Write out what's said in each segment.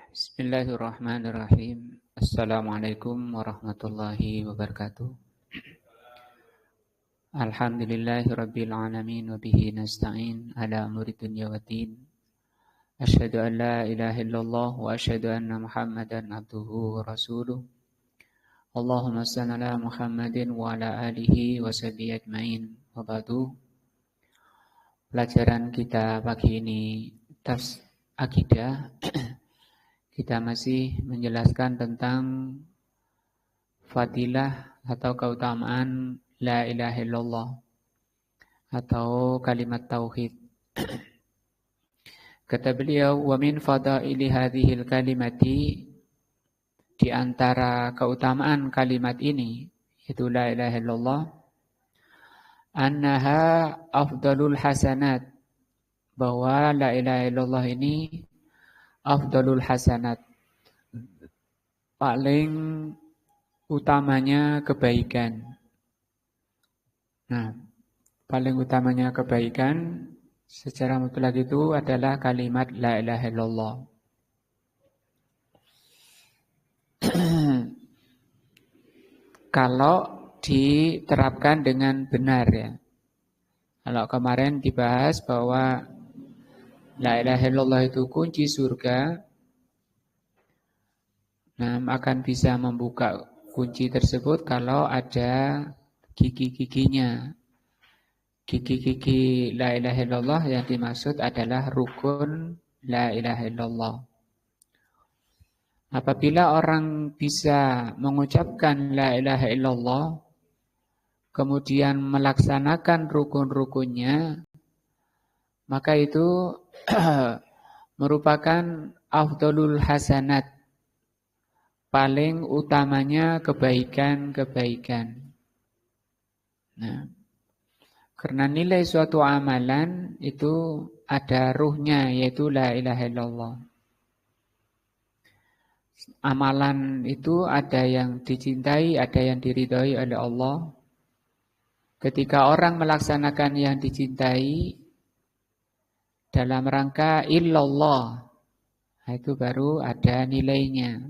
Bismillahirrahmanirrahim. Assalamualaikum warahmatullahi wabarakatuh. Alhamdulillahirabbil alamin wa bihi nasta'in ala umuri dunya waddin. Asyhadu an la ilaha illallah wa asyhadu anna Muhammadan abduhu wa rasuluh. Allahumma shalli ala Muhammadin wa ala alihi wa sahbihi ajmain. Wa ba'du. Pelajaran kita pagi ini akidah. Kita masih menjelaskan tentang fadilah atau keutamaan la ilaha illallah atau kalimat tauhid. Kata beliau, wa min fadaili hadhil kalimati, di antara keutamaan kalimat ini yaitu la ilaha illallah, annaha afdalul hasanat, bahwa la ilaha illallah ini afdalul hasanat, paling utamanya kebaikan. Nah, paling utamanya kebaikan secara mutlak itu adalah kalimat la ilaha illallah. Kalau diterapkan dengan benar ya. Kalau kemarin dibahas bahwa la ilaha illallah itu kunci surga, nah akan bisa membuka kunci tersebut kalau ada gigi-giginya. Gigi-gigi la ilaha illallah yang dimaksud adalah rukun la ilaha illallah. Apabila orang bisa mengucapkan la ilaha illallah, kemudian melaksanakan rukun-rukunnya, maka itu merupakan afdalul hasanat, paling utamanya kebaikan-kebaikan. Nah, karena nilai suatu amalan itu ada ruhnya, yaitu la ilaha illallah. Amalan itu ada yang dicintai, ada yang diridhai oleh Allah. Ketika orang melaksanakan yang dicintai dalam rangka illallah, itu baru ada nilainya.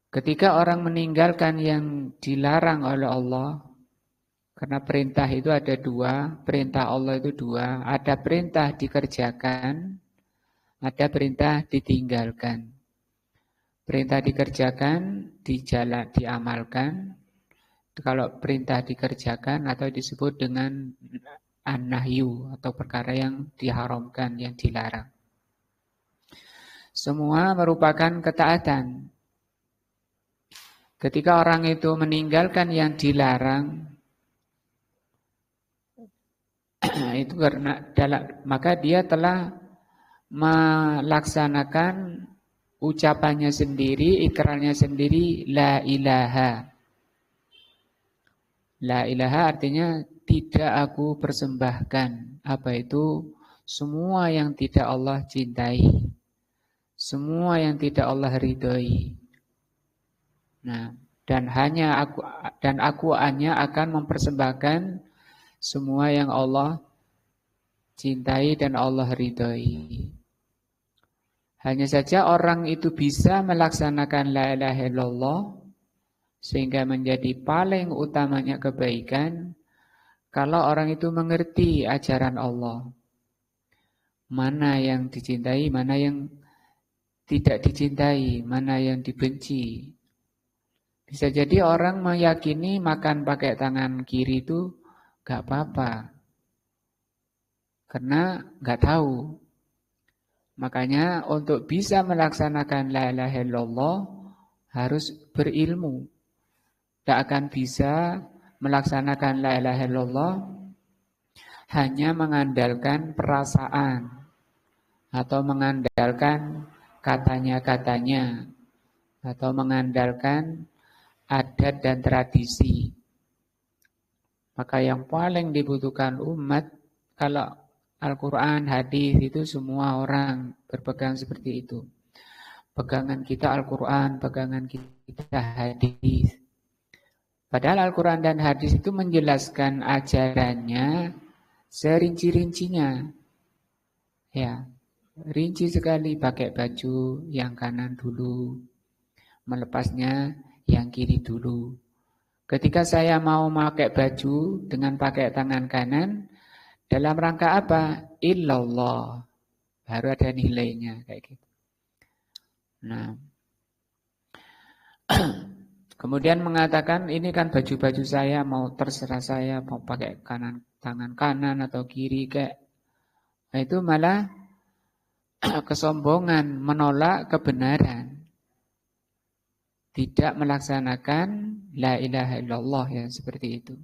Ketika orang meninggalkan yang dilarang oleh Allah, karena perintah itu ada dua, perintah Allah itu dua, ada perintah dikerjakan, ada perintah ditinggalkan. Perintah dikerjakan, diamalkan. Kalau perintah dikerjakan atau disebut dengan an-nahyu atau perkara yang diharamkan, yang dilarang. Semua merupakan ketaatan. Ketika orang itu meninggalkan yang dilarang, itu karena maka dia telah melaksanakan ucapannya sendiri, ikrarnya sendiri, la ilaha. La ilaha artinya tidak aku persembahkan. Apa itu? Semua yang tidak Allah cintai, semua yang tidak Allah ridhoi. Nah, dan aku hanya akan mempersembahkan semua yang Allah cintai dan Allah ridhoi. Hanya saja orang itu bisa melaksanakan la ilaha illallah sehingga menjadi paling utamanya kebaikan kalau orang itu mengerti ajaran Allah. Mana yang dicintai, mana yang tidak dicintai, mana yang dibenci. Bisa jadi orang meyakini makan pakai tangan kiri itu gak apa-apa, karena gak tahu. Makanya untuk bisa melaksanakan la ilaha illallah harus berilmu. Tidak akan bisa melaksanakan la ilaha illallah hanya mengandalkan perasaan atau mengandalkan katanya-katanya atau mengandalkan adat dan tradisi. Maka yang paling dibutuhkan umat, kalau Al-Quran, hadis itu semua orang berpegang seperti itu. Pegangan kita Al-Quran, pegangan kita hadis. Padahal Al-Quran dan hadis itu menjelaskan ajarannya serinci-rincinya. Ya, rinci sekali, pakai baju yang kanan dulu, melepasnya yang kiri dulu. Ketika saya mau pakai baju dengan pakai tangan kanan, dalam rangka apa? Illallah. Baru ada nilainya kayak gitu. Nah, kemudian mengatakan ini kan baju-baju saya, mau terserah saya mau pakai tangan kanan atau kiri kayak. Nah, itu malah kesombongan, menolak kebenaran. Tidak melaksanakan la ilaha illallah ya seperti itu.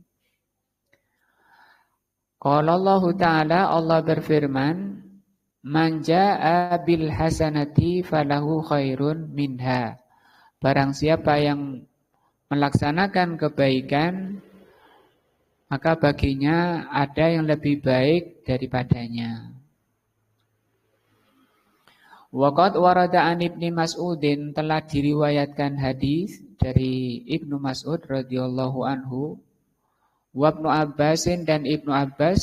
Qala Allah Ta'ala, Allah berfirman, man jaa'a bil hasanati falahu khairun minha. Barang siapa yang melaksanakan kebaikan, maka baginya ada yang lebih baik daripadanya. Waqad warada an Ibnu Mas'udin, telah diriwayatkan hadis dari Ibnu Mas'ud radhiyallahu anhu, wa Ibnu Abbasin dan Ibnu Abbas,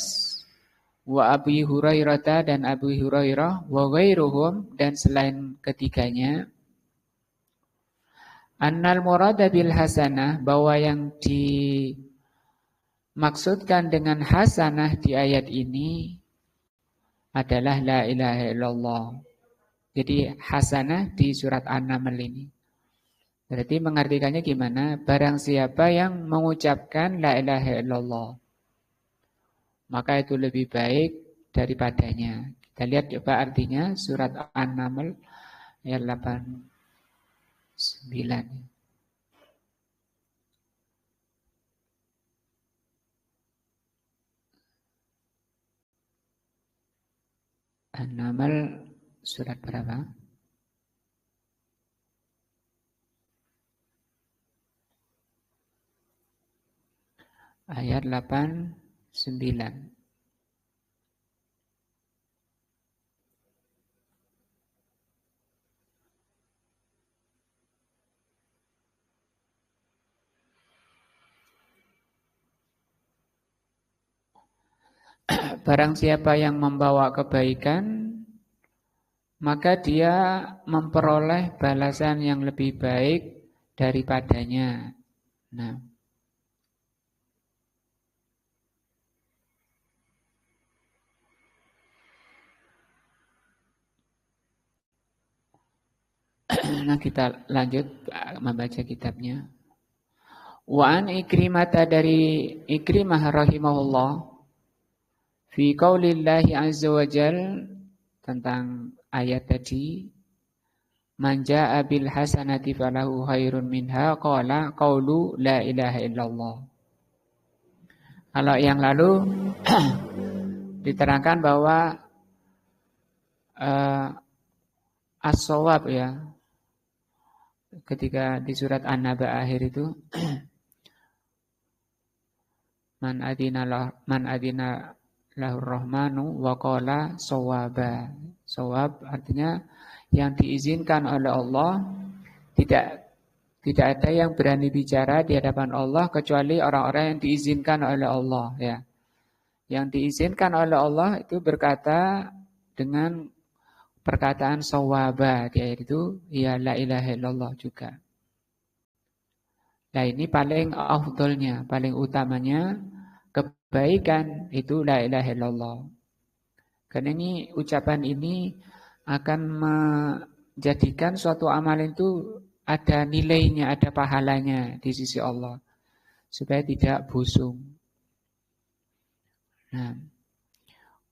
wa Abu Hurairah dan Abu Hurairah, wa ghairuhum dan selain ketiganya, annal murada bil hasanah, bahwa yang dimaksudkan dengan hasanah di ayat ini adalah la ilaha illallah. Jadi hasanah di surat An-Naml ini. Berarti mengartikannya gimana? Barang siapa yang mengucapkan la ilaha illallah, maka itu lebih baik daripadanya. Kita lihat coba artinya surat An-Naml ayat 89. An-Naml surat berapa? Ayat 89. Barang siapa yang membawa kebaikan, maka dia memperoleh balasan yang lebih baik daripadanya. Nah, kita lanjut membaca kitabnya. Wa an Ikrimah, dari Ikrimah rahimahullah, fi qaulillahi azza wa jal, tentang ayat tadi, man jaa'a bil hasanati falahu khairun minha, qala qaulu la ilaha illallah. Kalau yang lalu diterangkan bahwa as-shawab ya, ketika di surat An-Naba akhir itu man adina lahur rahmanu wa qala shawaba. Shawab artinya yang diizinkan oleh Allah, tidak ada yang berani bicara di hadapan Allah kecuali orang-orang yang diizinkan oleh Allah ya. Yang diizinkan oleh Allah itu berkata dengan perkataan shawaba di ayat itu, ya la ilaha illallah juga. Nah, ini paling afdolnya, paling utamanya kebaikan itu la ilaha illallah. Karena ini ucapan ini akan menjadikan suatu amalan itu ada nilainya, ada pahalanya di sisi Allah, supaya tidak busung. Nah,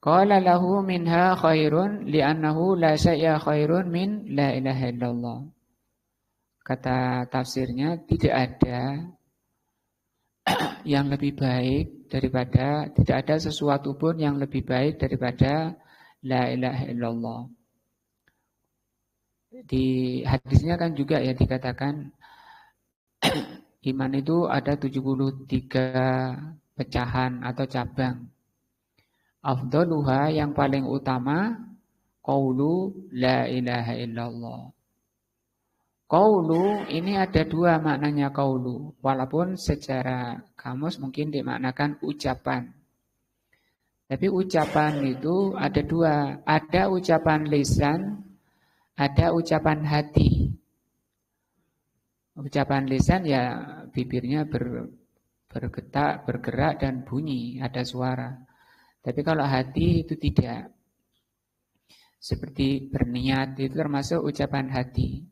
qala lahu minha khairun li'annahu la syai'a khairun min la ilaha illallah. Kata tafsirnya, tidak ada yang lebih baik daripada, tidak ada sesuatu pun yang lebih baik daripada la ilaha illallah. Di hadisnya kan juga ya dikatakan iman itu ada 73 pecahan atau cabang. Afdaluha, yang paling utama, qaulu la ilaha illallah. Qaulu ini ada dua maknanya qaulu, walaupun secara kamus mungkin dimaknakan ucapan. Tapi ucapan itu ada dua. Ada ucapan lisan, ada ucapan hati. Ucapan lisan ya bibirnya bergetak, bergerak dan bunyi, ada suara. Tapi kalau hati itu tidak. Seperti berniat itu termasuk ucapan hati.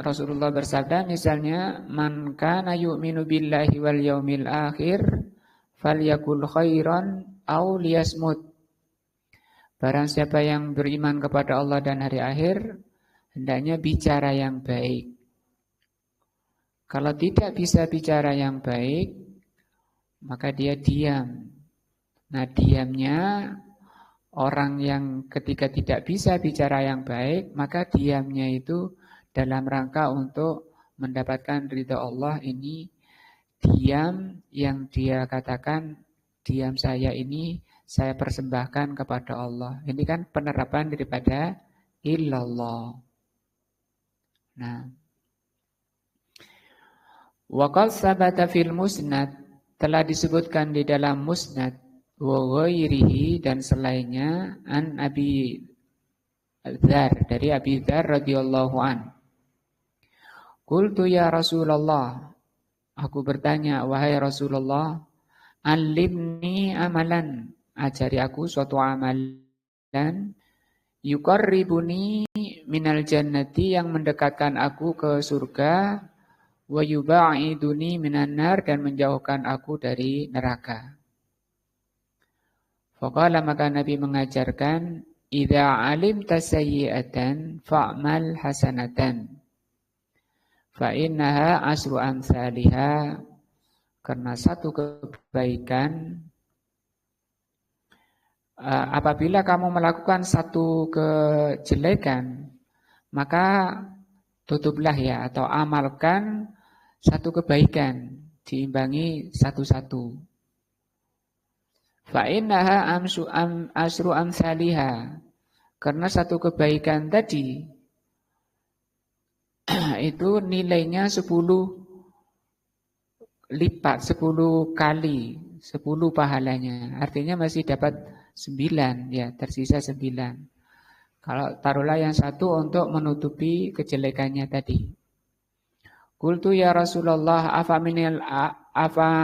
Rasulullah bersabda misalnya, man kana yu'minu billahi wal yaumil akhir falyakul khairan aw liyasmut. Barang siapa yang beriman kepada Allah dan hari akhir, hendaknya bicara yang baik. Kalau tidak bisa bicara yang baik, maka dia diam. Nah, diamnya orang yang ketika tidak bisa bicara yang baik, maka diamnya itu dalam rangka untuk mendapatkan ridha Allah. Ini diam yang dia katakan, diam saya ini saya persembahkan kepada Allah. Ini kan penerapan daripada illallah. Nah, waqad sabata fil musnad, telah disebutkan di dalam musnad wa ghairihi dan selainnya an Abi Dzar, dari Abi Dzar radhiyallahu an. Qultu ya Rasulullah, aku bertanya, wahai Rasulullah, alimni amalan, ajari aku suatu amalan yuqarribuni minal jannati, yang mendekatkan aku ke surga, wa yuba'iduni minan nar, dan menjauhkan aku dari neraka. Faqala, maka Nabi mengajarkan, idza alimta sayyi'atan fa'mal hasanatan fa innaha asru amsalha, karena satu kebaikan, apabila kamu melakukan satu kejelekan, maka tutuplah ya, atau amalkan satu kebaikan, diimbangi satu-satu. Fa innaha asru amsalha, karena satu kebaikan tadi itu nilainya 10 lipat, 10 kali, 10 pahalanya. Artinya masih dapat 9 ya, tersisa 9. Kalau taruhlah yang satu untuk menutupi kejelekannya tadi. Qultu ya Rasulullah afa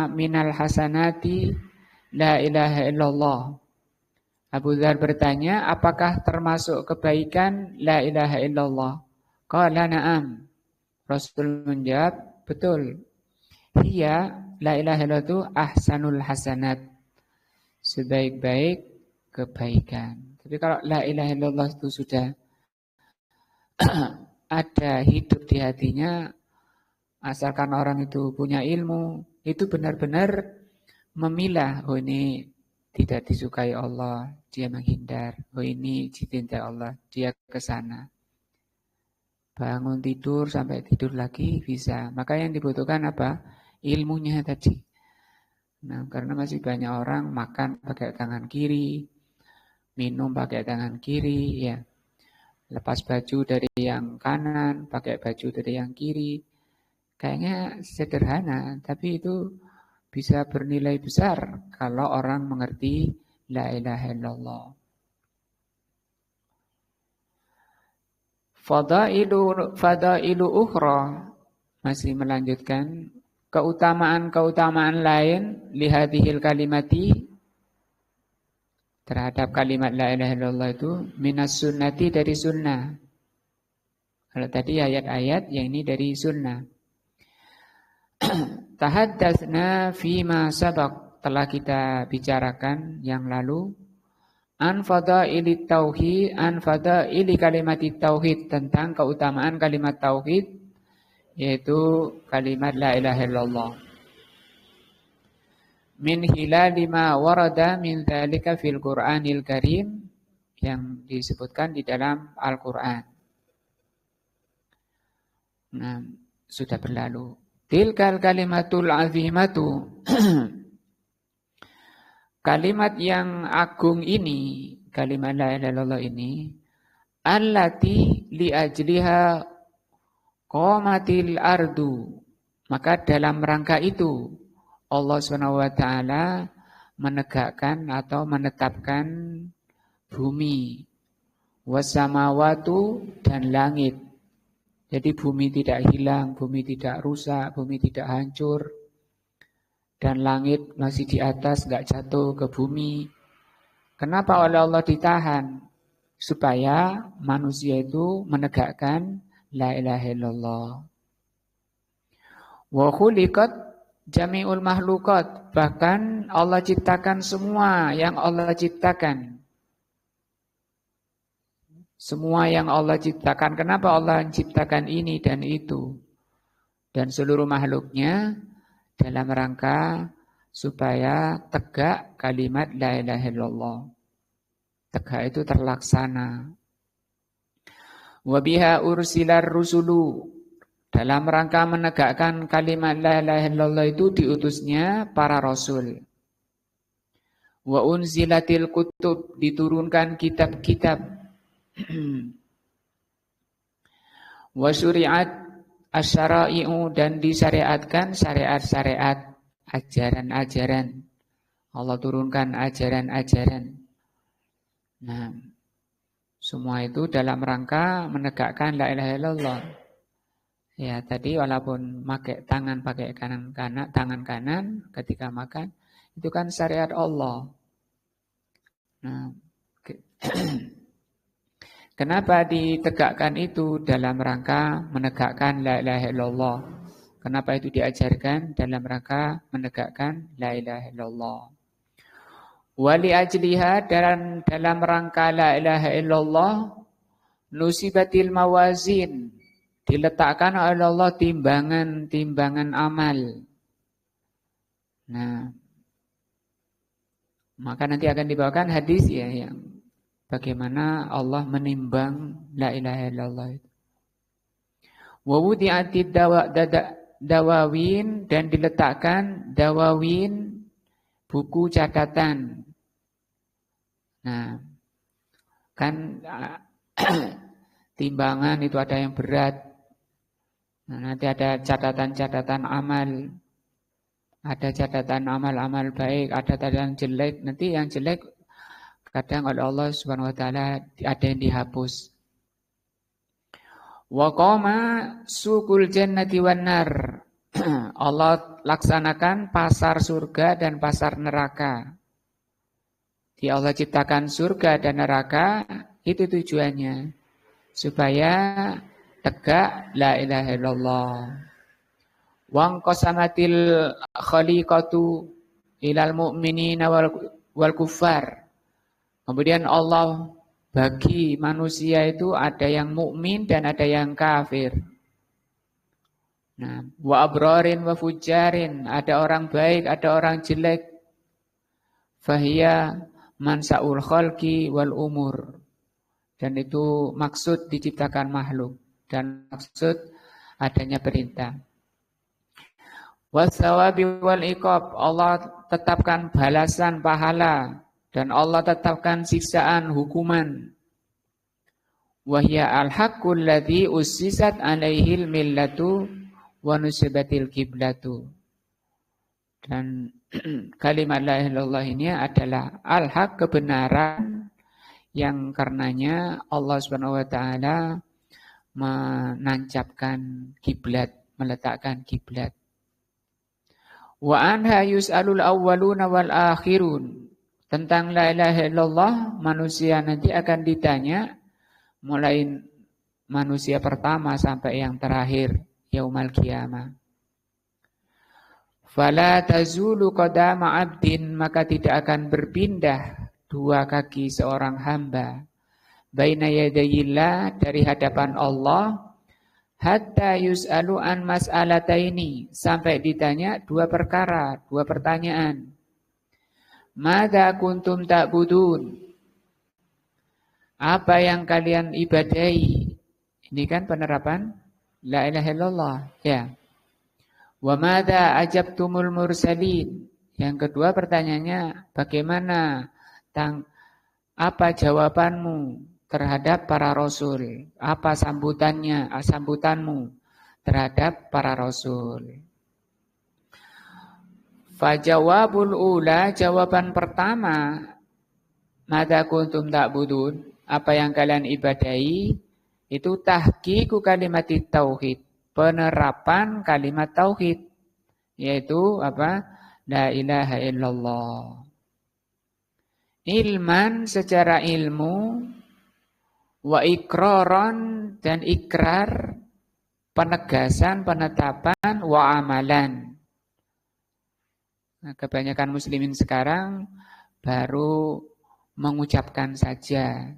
minal hasanati la ilaha illallah. Abu Dzar bertanya, apakah termasuk kebaikan la ilaha illallah? Qala na'am. Rasul menjawab, betul. Hiya, la ilaha illallah itu ahsanul hasanat, sebaik-baik kebaikan. Tapi kalau la ilaha illallah itu sudah ada hidup di hatinya, asalkan orang itu punya ilmu, itu benar-benar memilah, oh ini tidak disukai Allah, dia menghindar. Oh ini dicintai Allah, dia ke sana. Bangun tidur sampai tidur lagi bisa. Maka yang dibutuhkan apa? Ilmunya tadi. Nah, karena masih banyak orang makan pakai tangan kiri, minum pakai tangan kiri, ya. Lepas baju dari yang kanan, pakai baju dari yang kiri. Kayaknya sederhana, tapi itu bisa bernilai besar kalau orang mengerti la ilaha illallah. Fadailu ukhra, masih melanjutkan keutamaan-keutamaan lain lihadihil kalimati, terhadap kalimat la ilaha illallah itu, minas sunnati, dari sunnah. Kalau tadi ayat-ayat, yang ini dari sunnah. Tahaddatsna fima sabaq, telah kita bicarakan yang lalu, an fadaili tauhid, an fadaili kalimati tauhid, tentang keutamaan kalimat tauhid, yaitu kalimat la ilaha illallah. Min hilali ma warada min dzalika fil Qur'anil Karim, yang disebutkan di dalam Al-Qur'an. Nah, sudah berlalu. Tilkal kalimatul azimatu, kalimat yang agung ini, kalimat la ilaha illallah ini, allati li ajliha qamatil ardu, maka dalam rangka itu Allah SWT menegakkan atau menetapkan bumi. Wasamawatu dan langit. Jadi bumi tidak hilang, bumi tidak rusak, bumi tidak hancur. Dan langit masih di atas, nggak jatuh ke bumi. Kenapa oleh Allah ditahan? Supaya manusia itu menegakkan la ilaha illallah. Wa khuliqat jami'ul mahlukat. Bahkan Allah ciptakan semua yang Allah ciptakan. Semua yang Allah ciptakan. Kenapa Allah menciptakan ini dan itu? Dan seluruh makhluknya dalam rangka supaya tegak kalimat la ilaha illallah. Tegak itu terlaksana. Wa biha ursilar rusulu. Dalam rangka menegakkan kalimat la ilaha illallah itu diutusnya para rasul. Wa unzilatil kutub. Diturunkan kitab-kitab. Wa syuri'at asyara'i'u dan disyariatkan syariat-syariat, ajaran-ajaran. Allah turunkan ajaran-ajaran. Nah, semua itu dalam rangka menegakkan la ilaha illallah. Ya, tadi walaupun pakai tangan tangan kanan ketika makan, itu kan syariat Allah. Nah, kenapa ditegakkan itu dalam rangka menegakkan la ilaha illallah? Kenapa itu diajarkan dalam rangka menegakkan la ilaha illallah? Wali ajliha dan dalam rangka la ilaha illallah nusibatil mawazin, diletakkan oleh Allah timbangan amal. Nah, maka nanti akan dibawakan hadis ya yang bagaimana Allah menimbang la ilaha illallah itu. Wa wudi'atid dawawin dan diletakkan dawawin buku catatan. Nah, kan timbangan itu ada yang berat. Nah, nanti ada catatan-catatan amal. Ada catatan amal-amal baik, ada catatan jelek. Nanti yang jelek kadang oleh Allah Subhanahu wa taala ada yang dihapus. Wa qama suqul jannati wan nar. Allah laksanakan pasar surga dan pasar neraka. Di Allah ciptakan surga dan neraka, itu tujuannya supaya tegak la ilaha illallah. Wang qasamatil khaliqatu ilal mu'minina wal kuffar. Kemudian Allah bagi manusia itu ada yang mukmin dan ada yang kafir. Nah, wa abrarin wa fujarin, ada orang baik, ada orang jelek. Fahiya mansaul khalqi wal umur. Dan itu maksud diciptakan makhluk dan maksud adanya perintah. Wasawabi wal iqab, Allah tetapkan balasan pahala dan Allah tetapkan siksaan hukuman. Wahya al-haqqul ladzi ussisat alaihil millatu wa nusibatil qiblatu. Dan kalimat la ilaha illallah ini adalah al-haq, kebenaran yang karenanya Allah Subhanahu wa taala menancapkan kiblat, meletakkan kiblat. Wa anha yus'alul awwaluna wal akhirun. Tentang la ilaha illallah manusia nanti akan ditanya mulai manusia pertama sampai yang terakhir yaumal qiyamah. Fala tazulu qadama 'abdin, maka tidak akan berpindah dua kaki seorang hamba baina yadayillah, dari hadapan Allah, hatta yus'alu an mas'alataini, sampai ditanya dua perkara, dua pertanyaan. Madza kuntum ta'budun? Apa yang kalian ibadahi? Ini kan penerapan la ilaha illallah, ya. Wa madza ajabtumul mursalin? Yang kedua pertanyaannya, bagaimana apa jawabanmu terhadap para rasul? Apa sambutanmu terhadap para rasul? Fajawabul ula, jawaban pertama, mada kuntum ta'budun, apa yang kalian ibadahi, itu tahqiqu kalimat tauhid, penerapan kalimat tauhid, yaitu apa? La ilaha illallah. Ilman secara ilmu, wa ikraron dan ikrar, penegasan, penetapan, wa amalan. Nah, kebanyakan muslimin sekarang baru mengucapkan saja.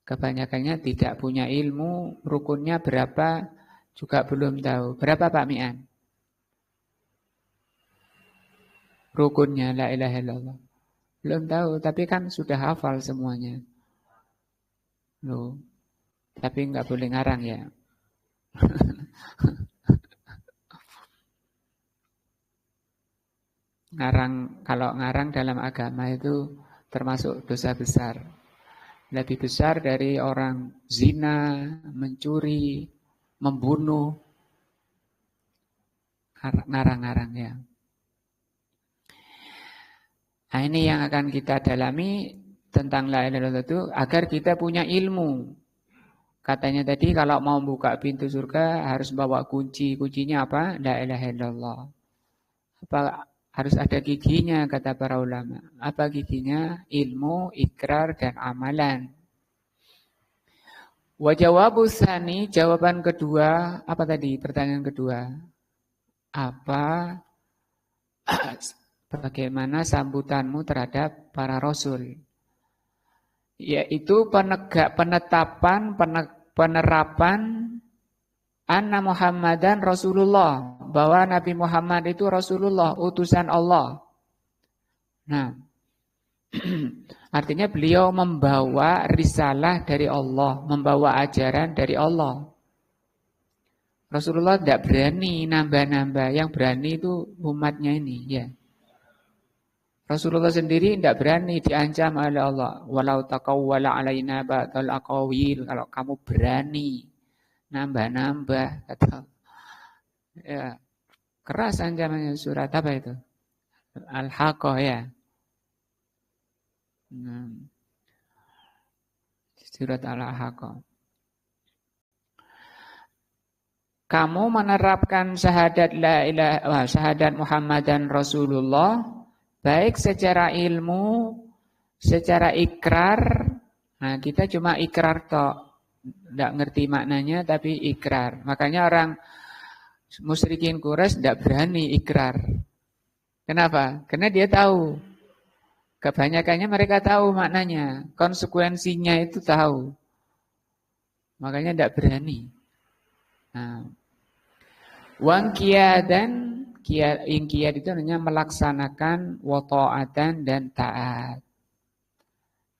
Kebanyakannya tidak punya ilmu, rukunnya berapa juga belum tahu. Berapa Pak Mi'an? Rukunnya la ilaha illallah. Belum tahu, tapi kan sudah hafal semuanya. Loh, tapi nggak boleh ngarang ya. Kalau ngarang dalam agama itu termasuk dosa besar. Lebih besar dari orang zina, mencuri, membunuh. Ngarang-ngarang ya. Nah, ini yang akan kita dalami tentang la ilaha illallah itu agar kita punya ilmu. Katanya tadi kalau mau buka pintu surga harus bawa kunci. Kuncinya apa? La ilaha illallah. Apa harus ada giginya kata para ulama. Apa giginya? Ilmu, ikrar dan amalan. Wa jawabus tsani, jawaban kedua, apa tadi? Pertanyaan kedua. Apa bagaimana sambutanmu terhadap para rasul? Yaitu penetapan, penerapan anna Muhammadan Rasulullah, bahwa Nabi Muhammad itu Rasulullah, utusan Allah. Nah, artinya beliau membawa risalah dari Allah, membawa ajaran dari Allah. Rasulullah tidak berani nambah-nambah, yang berani itu umatnya ini, ya. Rasulullah sendiri tidak berani, diancam oleh Allah. Walau taqawwala alaina ba'dal aqawil, kalau kamu berani nambah-nambah, kata ya, keras ancamannya. Surat apa itu? Al-Haqqah ya. Surat Al-Haqqah. Kamu menerapkan syahadat la ilaha, syahadat Muhammadan Rasulullah, baik secara ilmu, secara ikrar. Nah, kita cuma ikrar tok, tidak ngerti maknanya tapi ikrar. Makanya orang musyrikin Quraisy tidak berani ikrar. Kenapa? Karena dia tahu. Kebanyakannya mereka tahu maknanya, konsekuensinya itu tahu. Makanya tidak berani. Nah, wang kiadan, ingkiad itu hanya melaksanakan wata'atan dan taat.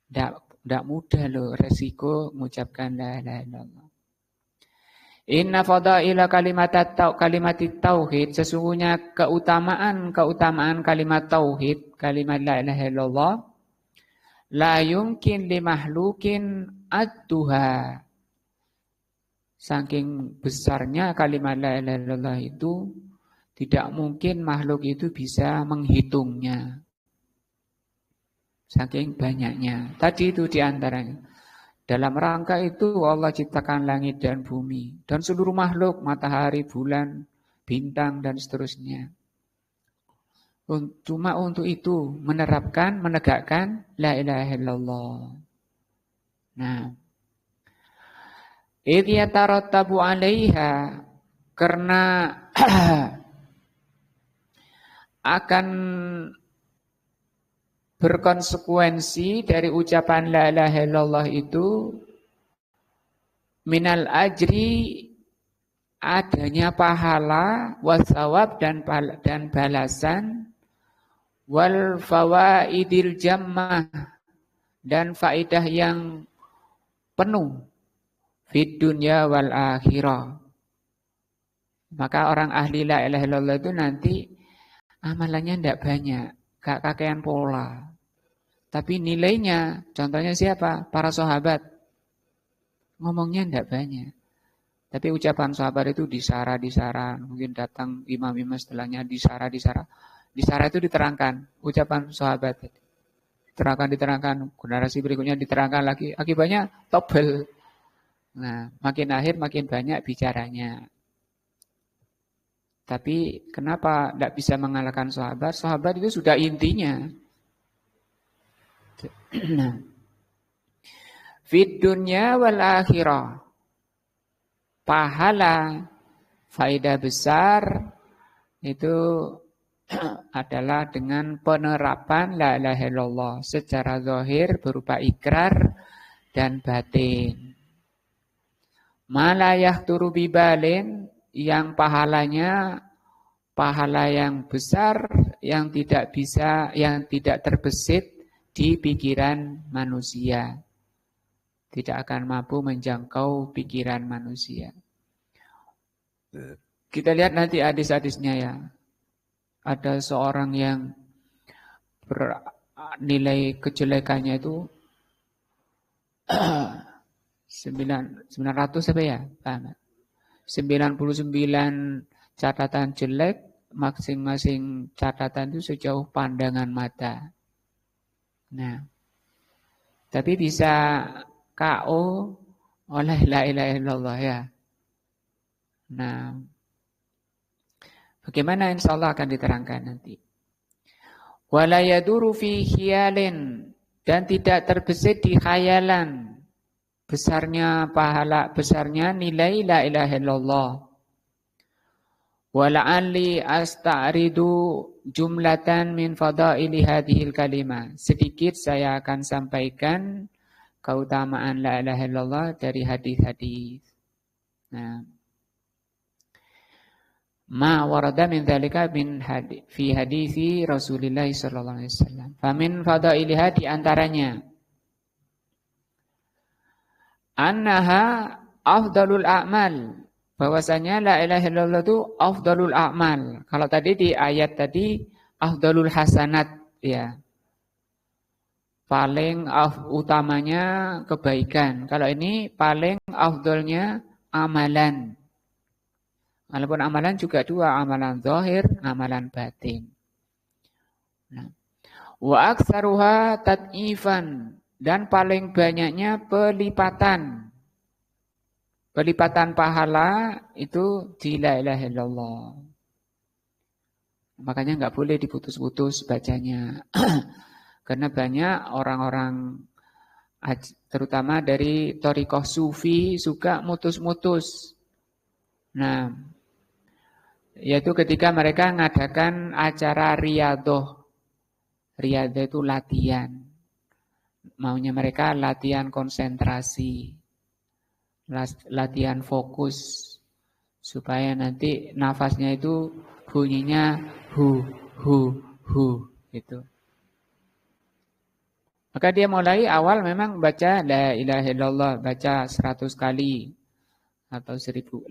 Tidak mudah loh resiko mengucapkan la ilaha illallah. Inna fadaila kalimat tauhid, sesungguhnya keutamaan kalimat tauhid, kalimat la ilaha illallah, la yumkin li mahlukin ad-duha. Saking besarnya kalimat la ilaha illallah itu, tidak mungkin makhluk itu bisa menghitungnya. Saking banyaknya. Tadi itu diantaranya. Dalam rangka itu Allah ciptakan langit dan bumi. Dan seluruh makhluk, matahari, bulan, bintang, dan seterusnya. Cuma untuk itu, menerapkan, menegakkan la ilaha illallah. Nah, idh yatarattabu 'alaiha, karena akan berkonsekuensi dari ucapan la ilaha illallah itu minal ajri, adanya pahala, wasawab dan balasan, wal fawaidil jammah, dan faidah yang penuh fid dunya wal akhirah. Maka orang ahli la ilaha illallah itu nanti amalannya tidak banyak, gak kakean pola. Tapi nilainya, contohnya siapa? Para sahabat. Ngomongnya tidak banyak. Tapi ucapan sahabat itu disara. Mungkin datang imam-imam setelahnya disara. Di syarah itu diterangkan ucapan sahabat. Diterangkan, generasi berikutnya diterangkan lagi. Akibatnya tobel. Nah, makin akhir makin banyak bicaranya. Tapi kenapa tidak bisa mengalahkan sahabat? Sahabat itu sudah intinya. Nah, fid dunya wal akhirah. Pahala, faedah besar itu adalah dengan penerapan la ilaha illallah secara zahir berupa ikrar dan batin. Malayah turu bibalin, yang pahalanya pahala yang besar yang tidak terbesit di pikiran manusia. Tidak akan mampu menjangkau pikiran manusia. Kita lihat nanti hadis-hadisnya ya. Ada seorang yang nilai kejelekannya itu 900 apa ya? 99 catatan jelek, masing-masing catatan itu sejauh pandangan mata. Nah, tapi bisa KO oleh la ilaha illallah ya. Nah, bagaimana insya Allah akan diterangkan nanti. Wala yaduru fi khiyalin, dan tidak terbesit di khayalan besarnya pahala, besarnya nilai la ilaha illallah. Wala'alli asta'ridu jumlatan min fadaili hadhil kalimah. Sedikit saya akan sampaikan keutamaan la ilaha illallah dari hadis-hadis. Nah, ma warada min dzalika fi hadisi Rasulillah sallallahu alaihi wasallam. Fa min fadailiha, di antaranya annaha afdalul a'mal, bahwasanya la ilaha illallah itu afdalul a'mal. Kalau tadi di ayat tadi afdalul hasanat ya. Paling utamanya kebaikan. Kalau ini paling afdalnya amalan. Walaupun amalan juga dua, amalan zahir, amalan batin. Nah. Wa aktsaruha tad'ifan, dan paling banyaknya pelipatan. Pelipatan pahala itu di la ilaha illallah. Makanya enggak boleh diputus-putus bacanya. Karena banyak orang-orang terutama dari thariqah sufi suka mutus-mutus. Nah, yaitu ketika mereka mengadakan acara riyadhah. Riyadhah itu latihan. Maunya mereka latihan konsentrasi. Latihan fokus. Supaya nanti nafasnya itu bunyinya hu, gitu. Maka dia mulai awal memang baca la ilaha illallah, baca 100 kali. Atau 1500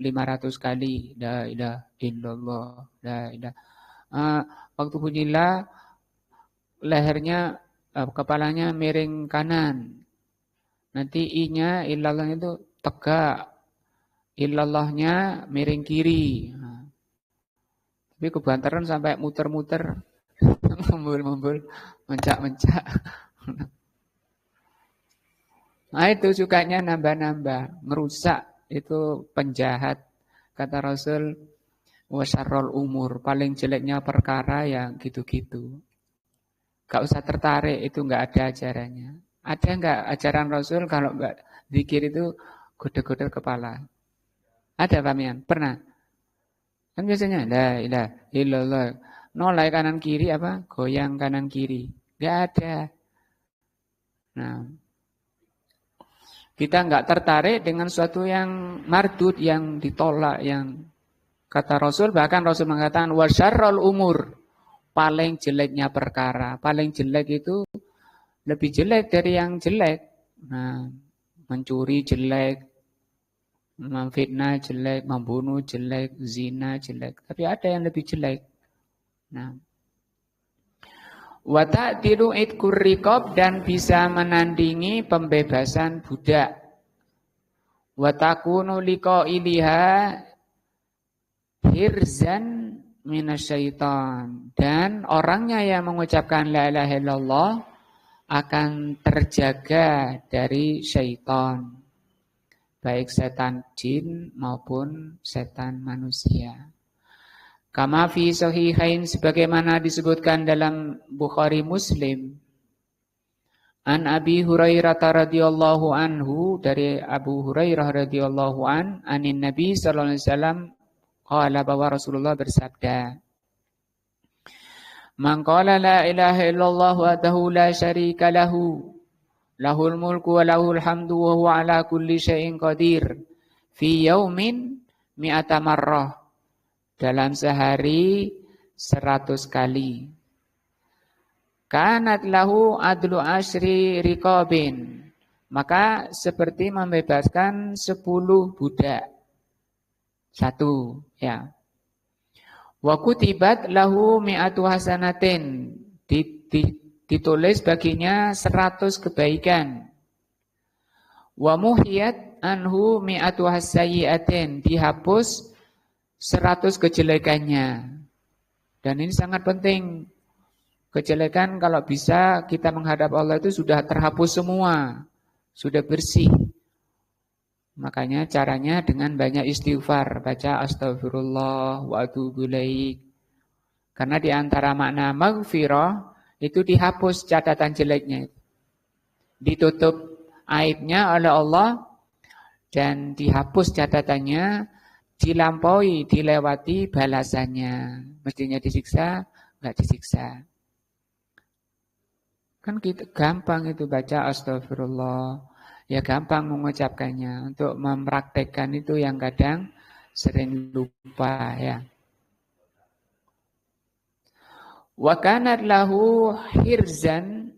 kali la ilaha illallah, la ilaha. Waktu bunyi la, lehernya, kepalanya miring kanan. Nanti i-nya illallah itu tegak, illallahnya miring kiri. Tapi kebantaran sampai muter-muter, membul-membul, mencak-mencak. Nah itu sukanya nambah-nambah, merusak. Itu penjahat. Kata Rasul, wasarrul umur, paling jeleknya perkara yang gitu-gitu. Gak usah tertarik, itu gak ada ajarannya. Ada gak ajaran Rasul kalau gak zikir itu godel-godel kepala? Ada Pamian? Pernah? Kan biasanya la ilaha illallah, nolai kanan kiri apa? Goyang kanan kiri. Gak ada. Nah, kita enggak tertarik dengan sesuatu yang mardud, yang ditolak, yang kata Rasul, bahkan Rasul mengatakan wasyarrul umur, paling jeleknya perkara. Paling jelek itu lebih jelek dari yang jelek. Nah, mencuri jelek, memfitnah jelek, membunuh jelek, zina jelek. Tapi ada yang lebih jelek. Nah, wa ta'dilu idkur riqab, dan bisa menandingi pembebasan budak. Wa takunu liqailiha hirzan minasyaitan. Dan orangnya yang mengucapkan la ilaha illallah akan terjaga dari syaitan. Baik setan jin maupun setan manusia. Kama fi sahihain sebagaimana disebutkan dalam Bukhari Muslim. An Abi Hurairah radhiyallahu anhu, dari Abu Hurairah radhiyallahu anin Nabi sallallahu alaihi wasallam qala, bahwa Rasulullah bersabda, "Man qala la ilaha illallah wahdahu la syarika lahu, lahul mulku wa lahul hamdu wa huwa ala kulli syai'in qadir, fi yaumin mi'ata marrah." Dalam sehari 100 kali. Kanat lahu adlu asyri riqabin. Maka seperti membebaskan 10 budak. 1, ya. Wa kutibat lahu mi'atu hasanatin. Ditulis baginya 100 kebaikan. Wa muhiyat anhu mi'atu hasayyiatin. Dihapus 100 kejelekannya. Dan ini sangat penting. Kejelekan kalau bisa kita menghadap Allah itu sudah terhapus semua. Sudah bersih. Makanya caranya dengan banyak istighfar. Baca astagfirullah wa atubu ilaik. Karena di antara makna maghfirah itu dihapus catatan jeleknya. Ditutup aibnya oleh Allah dan dihapus catatannya. Dilampaui, dilewati balasannya. Mestinya disiksa, enggak disiksa. Kan kita gampang itu baca astagfirullah. Ya gampang mengucapkannya. Untuk mempraktekkan itu yang kadang sering lupa, ya. Wa kanat lahu hirzan,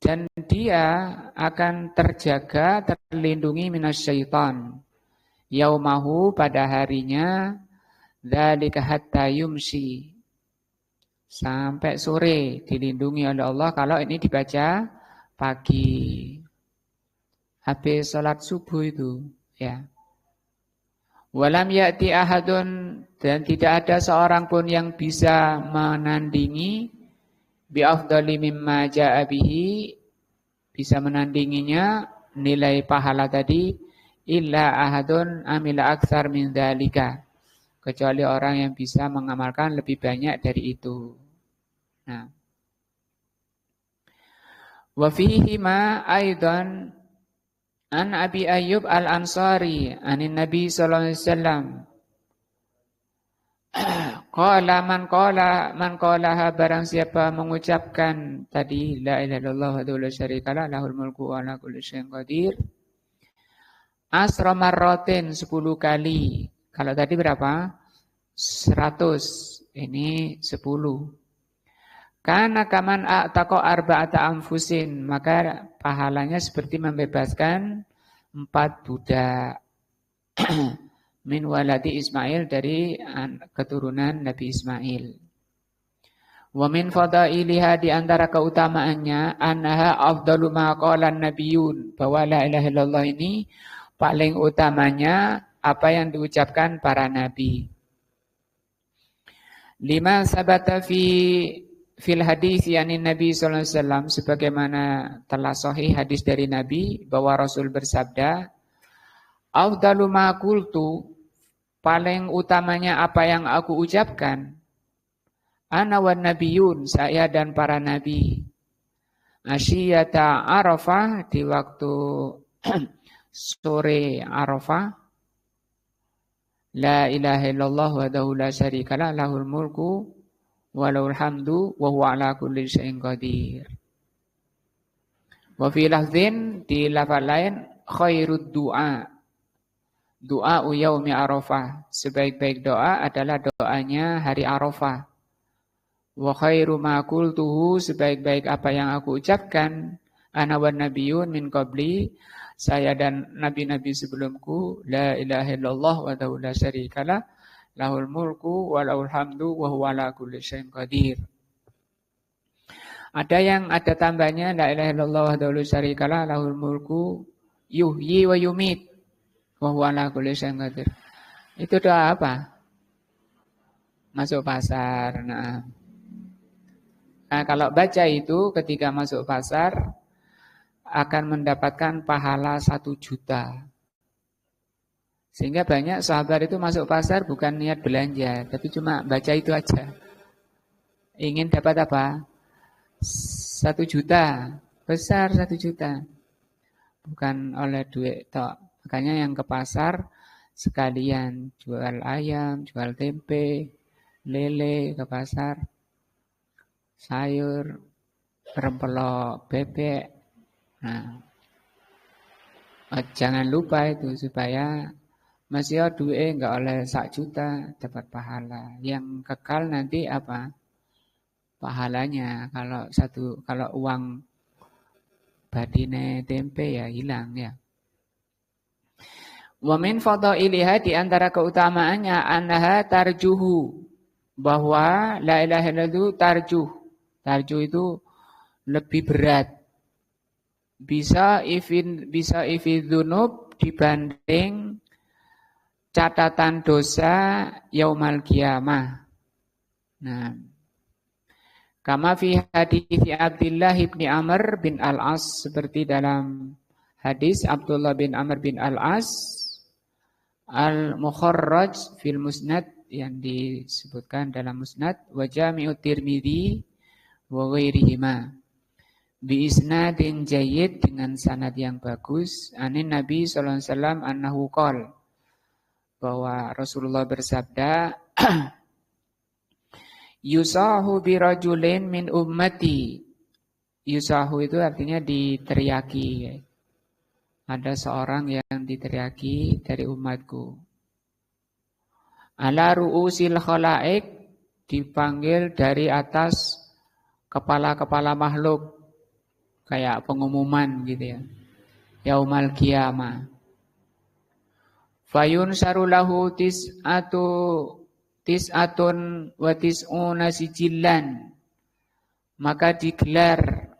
dan dia akan terjaga, terlindungi minasyaitan. Yaumahu, pada harinya, dzalika hatta yumsi, sampai sore, dilindungi oleh Allah kalau ini dibaca pagi. Habis sholat subuh itu, ya. Walam ya'ti ahadun, dan tidak ada seorang pun yang bisa menandingi bi afdali mimma ja'a bihi, bisa menandinginya nilai pahala tadi, illa ahadun amila aktsar min dzalika, kecuali orang yang bisa mengamalkan lebih banyak dari itu. Nah, wa fihi ma aidan an Abi Ayyub Al-Ansari anin Nabi sallallahu alaihi wasallam qala man qala barang siapa mengucapkan tadi la ilaha illallah wa la syarikalah lahul mulku wa ala kulli syai'in qadir asra marratin 10 kali. Kalau tadi berapa? 100. Ini 10. Kana kaman a'taqa arba'ata anfusin, maka pahalanya seperti membebaskan 4 budak. Min waladi Ismail, dari keturunan Nabi Ismail. Wa min fadailiha, di antara keutamaannya, annaha afdalu ma qala an-nabiyyun, bahwa la ilaha illallah ini paling utamanya apa yang diucapkan para nabi. Lima sabata fil hadis yani Nabi sallallahu alaihi wasallam, sebagaimana telah sahih hadis dari Nabi bahwa Rasul bersabda, "Afdalu ma qultu", paling utamanya apa yang aku ucapkan, ana wan nabiyun, saya dan para nabi, asyiyata Arafah, di waktu sore Arafah, la ilaha illallah wahdahu la syarikalah lahul mulku wa lahul hamdu wa huwa ala kulli syai'in qadir. Wa fi lafzin, di lafaz lain, khairud du'a, doa yaumi Arafah, sebaik-baik doa adalah doanya hari Arafah. Wa khairu ma qultuhu, sebaik-baik apa yang aku ucapkan, ana wan nabiyyun min qabli, saya dan nabi-nabi sebelumku, la ilaha illallah wahdahu la syarikalah lahul mulku wa lahul hamdu wa huwa ala kulli syai'in qadir. Ada yang ada tambahnya, la ilaha illallah wahdahu la syarikalah lahul mulku yuhyi wa yumit wa huwa ala kulli syai'in qadir. Itu doa apa? masuk pasar. Nah, kalau baca itu ketika masuk pasar akan mendapatkan pahala 1 juta. Sehingga banyak sahabat itu masuk pasar bukan niat belanja, tapi cuma baca itu aja. Ingin dapat apa? 1 juta. Besar 1 juta. Bukan oleh duit tok. Makanya yang ke pasar sekalian jual ayam, jual tempe, lele ke pasar, sayur, rempelok, bebek. Nah, jangan lupa itu supaya masih ada duit enggak oleh 1 juta dapat pahala. Yang kekal nanti apa? Pahalanya. Kalau uang badine tempe ya hilang ya. Wa min fadhailiha di antara keutamaannya annaha tarjuhu, bahwa la ilaha illallah tarjuh. Tarjuh itu lebih berat. Bisa ifidunub dibanding catatan dosa yaumal qiyamah. Nah, kama fi hadits Abdullah bin Amr bin Al-As, seperti dalam hadis Abdullah bin Amr bin Al-As al-mukharraj fil musnad, yang disebutkan dalam musnad, wa jami'ut Tirmidzi wa ghairihima bi isnadin jayyid, dengan sanad yang bagus, anin Nabi sallallahu alaihi wasallam annahu qala, bahwa Rasulullah bersabda, yusahu birajulin min ummati. Yusahu itu artinya diteriaki. Ada seorang yang diteriaki dari umatku. Ala ru'usil khalaik, dipanggil dari atas kepala-kepala makhluk, kayak pengumuman gitu ya. Yaumal qiyamah. Fayun sarulahu tis'atun wa tis'una sijillan, maka digelar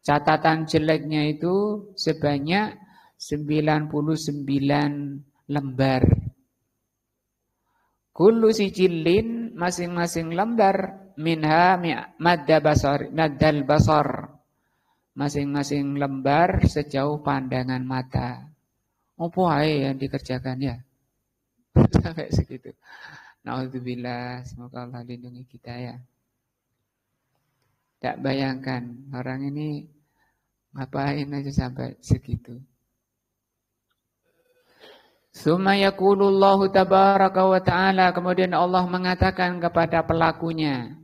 catatan jeleknya itu sebanyak 99 lembar. Kullu sijillin, masing-masing lembar, minha maddal basar, masing-masing lembar sejauh pandangan mata. Apa ae yang dikerjakan ya? Sampai segitu. Nauzubillah, semoga Allah lindungi kita ya. Tak bayangkan orang ini ngapain aja sampai segitu. Tsumma yaqulullahu tabaraka wa ta'ala, kemudian Allah mengatakan kepada pelakunya,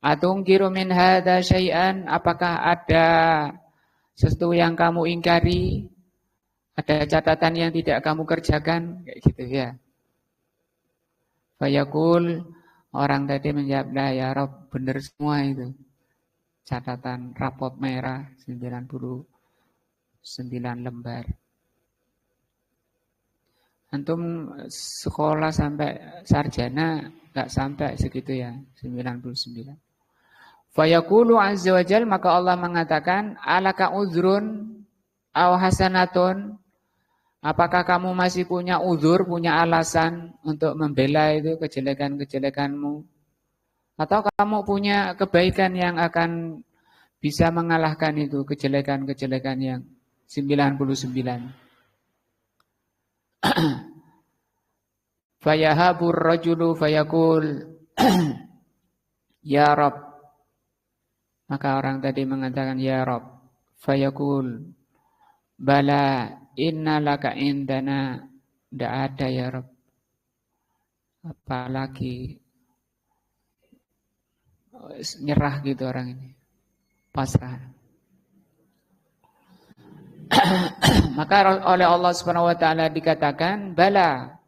atungkiru min hadza syai'an, apakah ada sesuatu yang kamu ingkari? Ada catatan yang tidak kamu kerjakan? Kayak gitu ya. Fayaqul, orang tadi menjawab, "La ya Rabb, benar semua itu." Catatan rapot merah 99 lembar. Antum sekolah sampai sarjana enggak sampai segitu ya, 99. Fayaqulu azza wa jalla, maka Allah mengatakan, alaka uzrun aw hasanatun, apakah kamu masih punya uzur, punya alasan untuk membela itu kejelekan-kejelekanmu? Atau kamu punya kebaikan yang akan bisa mengalahkan itu kejelekan-kejelekan yang 99? Fayahabur rajulu fayaqul ya Rabb, maka orang tadi mengatakan ya Rabb. Fayaqul bala inna laka indana, tidak ada ya Rabb. Apalagi nyerah gitu orang ini, pasrah. Maka oleh Allah Subhanahu wa taala dikatakan, bala,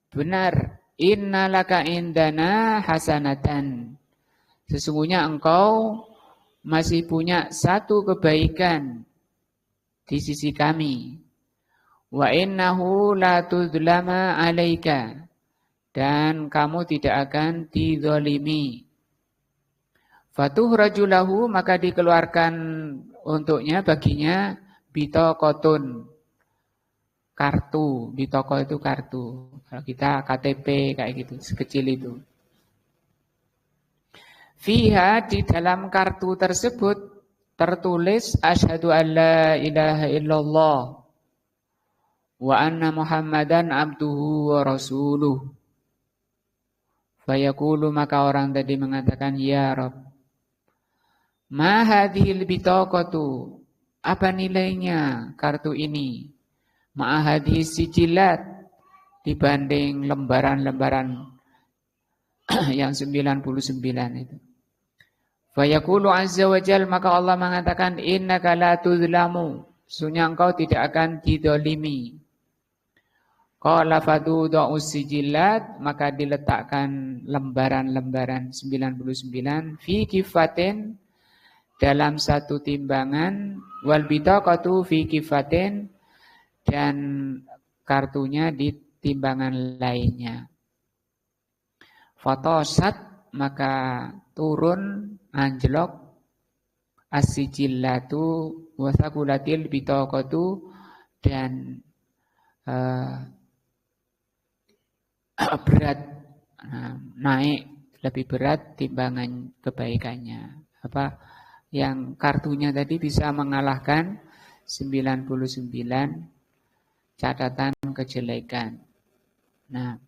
benar, innalaka indana hasanatan, sesungguhnya engkau masih punya satu kebaikan di sisi kami. Wa innahu la tudzlama alaika, dan kamu tidak akan dizalimi. Fatuhraju lahu, maka dikeluarkan untuknya, baginya, bitaqatun, kartu. Di toko itu kartu. Kalau kita KTP kayak gitu, sekecil itu. Fiha, di dalam kartu tersebut tertulis asyhadu alla ilaha illallah wa anna Muhammadan abduhu wa rasuluh. Fayaqulu, maka orang tadi mengatakan, ya Rabb, ma hadhil bitaqatu, apa nilainya kartu ini? Ma hadhis sijilat, dibanding lembaran-lembaran yang 99 itu. Fayaqulu azza wa jal, maka Allah mengatakan, innaka la tuzlamu, sesungguhnya engkau tidak akan didolimi. Qala fadu'u sijilat, maka diletakkan lembaran-lembaran 99 fi kifatin, dalam satu timbangan, wal bitaqatu fi kifatin, dan kartunya di timbangan lainnya. Fatosat, maka turun anjlok as-sijillatu wa thaqulatil bitaqatu, dan berat, naik lebih berat timbangan kebaikannya. Apa yang kartunya tadi bisa mengalahkan 99 catatan kejelekan. Nah,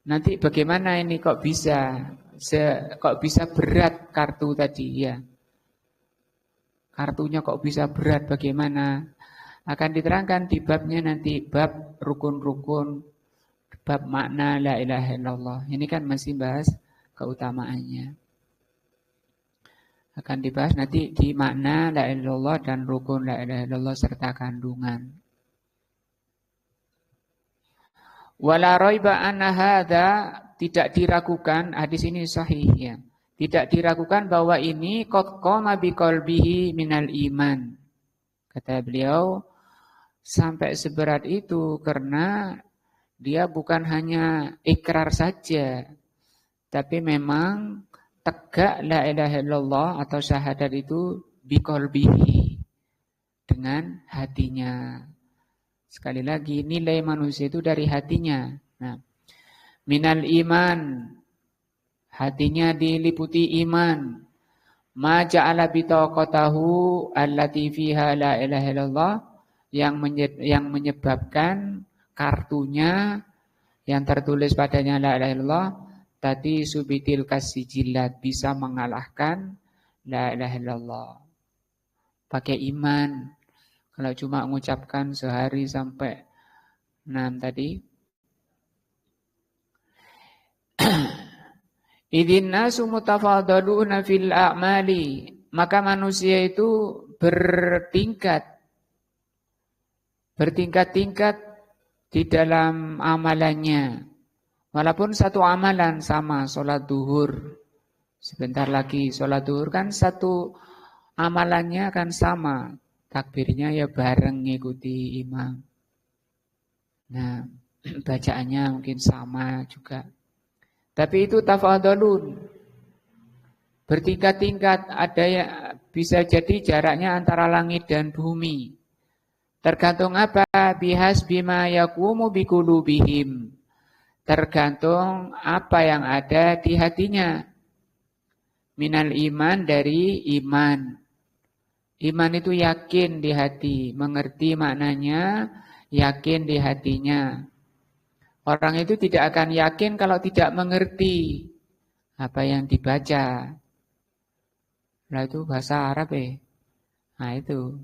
nanti bagaimana ini kok bisa berat kartu tadi ya? Kartunya kok bisa berat, bagaimana? Akan diterangkan di babnya nanti, bab rukun-rukun, bab makna la ilaha illallah. Ini kan masih bahas keutamaannya. Akan dibahas nanti di makna la ilaha illallah dan rukun la ilaha illallah serta kandungan. Wala raiba anna hadza, tidak diragukan, hadis ini sahih ya. Tidak diragukan bahwa ini qad qama biqalbihi minal iman. Kata beliau, sampai seberat itu karena dia bukan hanya ikrar saja, tapi memang tegak la ilaha illallah atau syahadat itu biqalbihi, dengan hatinya. Sekali lagi, nilai manusia itu dari hatinya. Nah, minal iman, hatinya diliputi iman. Ma ja'ala bitaqatahu allati fiha la ilaha illallah, yang menyebabkan kartunya yang tertulis padanya la ilaha illallah tadi subitil kasijilat, bisa mengalahkan la ilaha illallah. Pakai iman. Kalau cuma mengucapkan sehari sampai 6 tadi. Idzin nasu mutafadaluna fil a'mali, maka manusia itu bertingkat-tingkat di dalam amalannya. Walaupun satu amalan sama, sholat duhur. Sebentar lagi sholat duhur kan satu amalannya kan sama. Takbirnya ya bareng ngikuti imam. Nah, bacaannya mungkin sama juga. Tapi itu tafadhalun. Bertingkat-tingkat, ada yang bisa jadi jaraknya antara langit dan bumi. Tergantung apa? Bihas bima yaqumu biqulubihim. Tergantung apa yang ada di hatinya. Minal iman, dari iman. Iman itu yakin di hati, mengerti maknanya, yakin di hatinya. Orang itu tidak akan yakin kalau tidak mengerti apa yang dibaca. Nah itu bahasa Arab ya. Nah itu,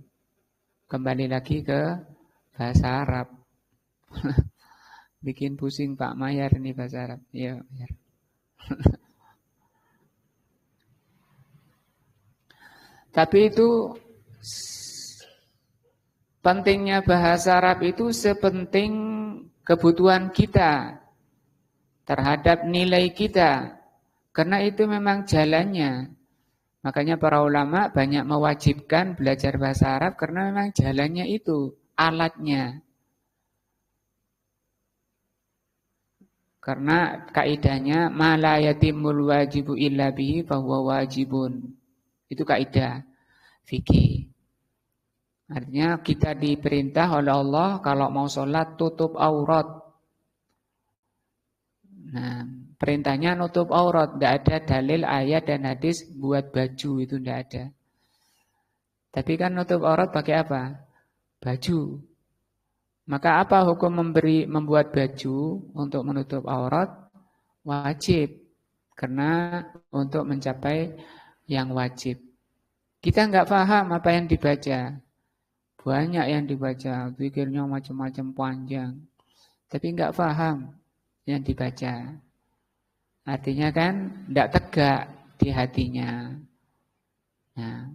kembali lagi ke bahasa Arab. Bikin pusing Pak Mayar ini bahasa Arab. Iya, Mayar. Tapi itu pentingnya bahasa Arab itu sepenting kebutuhan kita terhadap nilai kita. Karena itu memang jalannya. Makanya para ulama banyak mewajibkan belajar bahasa Arab karena memang jalannya itu, alatnya. Karena kaidahnya ma la yatimul wajibu illa bihi fahuwa wajibun. Itu kaidah fikih. Artinya kita diperintah oleh Allah kalau mau sholat tutup aurat. Nah, perintahnya nutup aurat. Tidak ada dalil ayat dan hadis buat baju, itu tidak ada. Tapi kan nutup aurat pakai apa? Baju. Maka apa hukum membuat baju untuk menutup aurat? Wajib. Karena untuk mencapai yang wajib. Kita nggak paham apa yang dibaca. Banyak yang dibaca, pikirnya macam-macam panjang. Tapi nggak paham yang dibaca. Artinya kan tidak tegak di hatinya. Nah,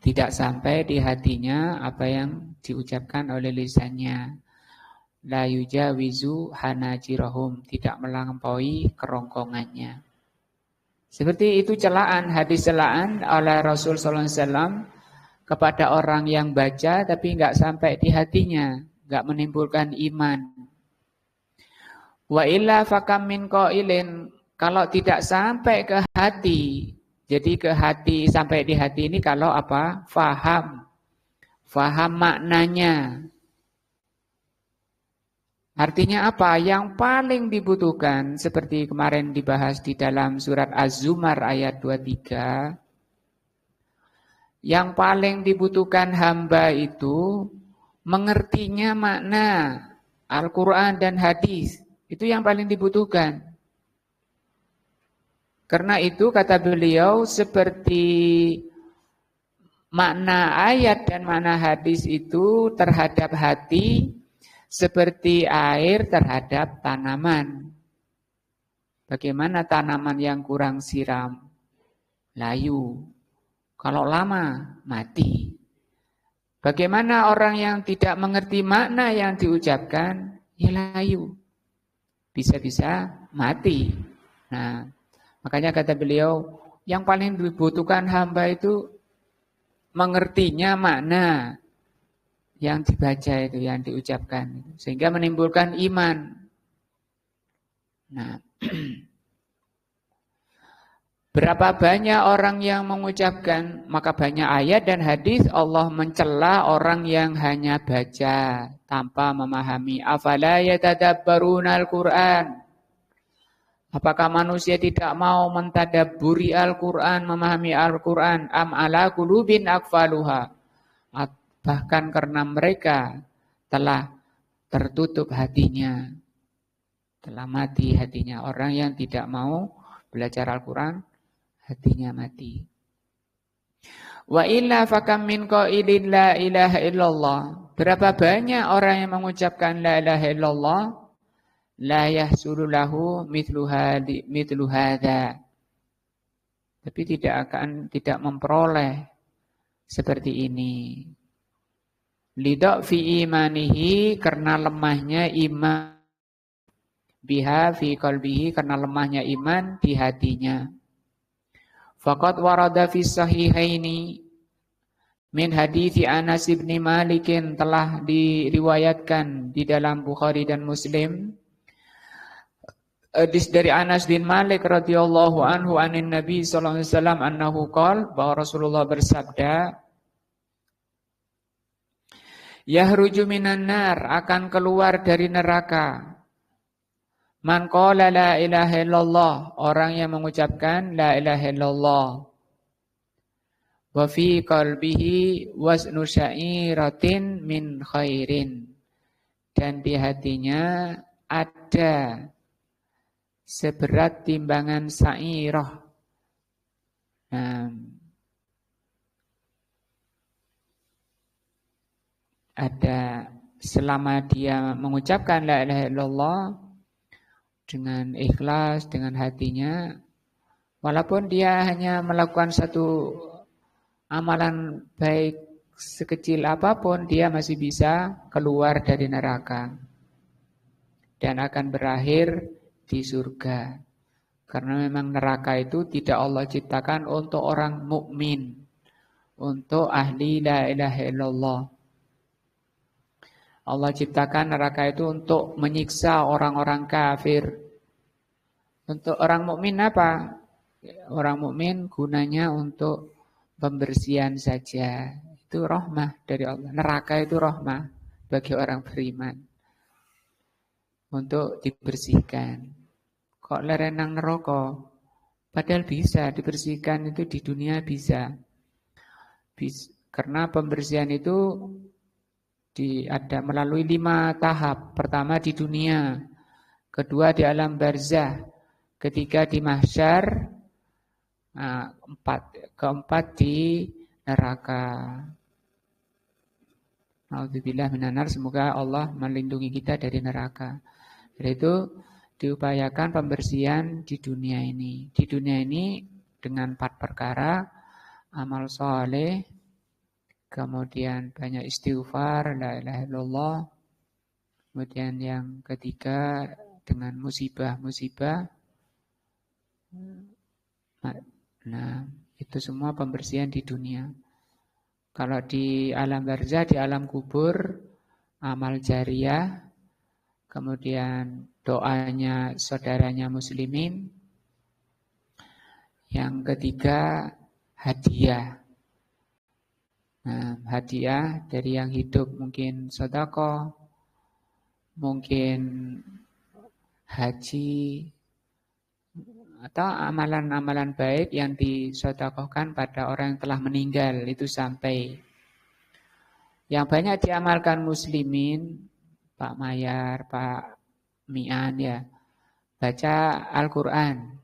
tidak sampai di hatinya apa yang diucapkan oleh lisannya. La yujawizu hanajirahum, tidak melampaui kerongkongannya. Seperti itu celaan, hadis celaan oleh Rasul sallallahu alaihi wasallam kepada orang yang baca tapi nggak sampai di hatinya, nggak menimbulkan iman. Wa illa fakam min qailin, kalau tidak sampai ke hati. Jadi ke hati, sampai di hati ini kalau apa? Faham maknanya. Artinya apa? Yang paling dibutuhkan seperti kemarin dibahas di dalam surat Az-Zumar ayat 23. Yang paling dibutuhkan hamba itu mengertinya makna Al-Quran dan hadis. Itu yang paling dibutuhkan. Karena itu kata beliau seperti makna ayat dan makna hadis itu terhadap hati seperti air terhadap tanaman. Bagaimana tanaman yang kurang siram? Layu. Kalau lama, mati. Bagaimana orang yang tidak mengerti makna yang diucapkan? Ya layu. Bisa-bisa mati. Nah, makanya kata beliau, yang paling dibutuhkan hamba itu mengertinya makna yang dibaca itu, yang diucapkan. Sehingga menimbulkan iman. Nah, berapa banyak orang yang mengucapkan, maka banyak ayat dan hadis Allah mencela orang yang hanya baca tanpa memahami. Afala yatadabbaruna al-Qur'an. Apakah manusia tidak mau mentadabburi Al-Qur'an, memahami Al-Qur'an? Am ala qulubin aqfaluha. Bahkan karena mereka telah tertutup hatinya. Telah mati hatinya. Orang yang tidak mau belajar Al-Qur'an, hatinya mati. Wa illa fakam min qailin la ilaha illallah. Berapa banyak orang yang mengucapkan la ilaha illallah, la yahsulu lahu mithlu hadza. Tapi tidak memperoleh seperti ini. Lidha fi imanihi, karena lemahnya iman, biha fi qalbihi, karena lemahnya iman di hatinya. Faqad warada fi sahihaini min hadithi Anas bin Malik, telah diriwayatkan di dalam Bukhari dan Muslim hadis dari Anas bin Malik radhiyallahu anhu anin Nabi sallallahu alaihi wasallam annahu qala, bahwa Rasulullah bersabda, yahruju minan nar, akan keluar dari neraka, man qala la ilaha illallah, orang yang mengucapkan la ilaha illallah, wa fi qalbihi waznu sya'iratin min khairin, dan di hatinya ada seberat timbangan sa'irah. Ada, selama dia mengucapkan la ilaha illallah dengan ikhlas, dengan hatinya, walaupun dia hanya melakukan satu amalan baik sekecil apapun, dia masih bisa keluar dari neraka dan akan berakhir di surga. Karena memang neraka itu tidak Allah ciptakan untuk orang mukmin, untuk ahli la ilaha illallah. Allah ciptakan neraka itu untuk menyiksa orang-orang kafir. Untuk orang mukmin apa? Orang mukmin gunanya untuk pembersihan saja. Itu rahmah dari Allah. Neraka itu rahmah bagi orang beriman untuk dibersihkan. Kok lerenang neraka? Padahal bisa dibersihkan itu di dunia bisa. Karena pembersihan itu ada melalui 5 tahap. Pertama di dunia, kedua di alam barzah, ketiga di mahsyar, keempat di neraka. Nauzubillah minan nar, semoga Allah melindungi kita dari neraka. Jadi itu diupayakan pembersihan di dunia ini. Di dunia ini dengan 4 perkara, amal soleh, kemudian banyak istighfar, la ilaha illallah, kemudian yang ketiga dengan musibah-musibah. Nah, itu semua pembersihan di dunia. Kalau di alam barzah, di alam kubur, amal jariyah, kemudian doanya saudaranya muslimin. Yang ketiga, hadiah. Nah, hadiah dari yang hidup mungkin sedekah, mungkin haji, atau amalan-amalan baik yang disedekahkan pada orang yang telah meninggal itu sampai. Yang banyak diamalkan muslimin, Pak Mayar, Pak Mian ya, baca Al-Quran.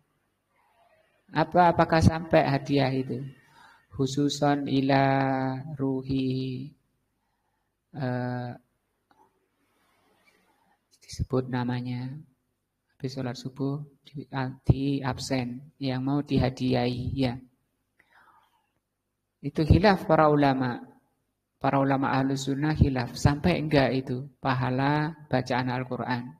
Apakah sampai hadiah itu? Khususon ila ruhi, disebut namanya. Habis sholat subuh di absen, yang mau dihadiahi ya. Itu khilaf para ulama. Para ulama Ahlus Sunnah khilaf, sampai enggak itu pahala bacaan Al-Quran.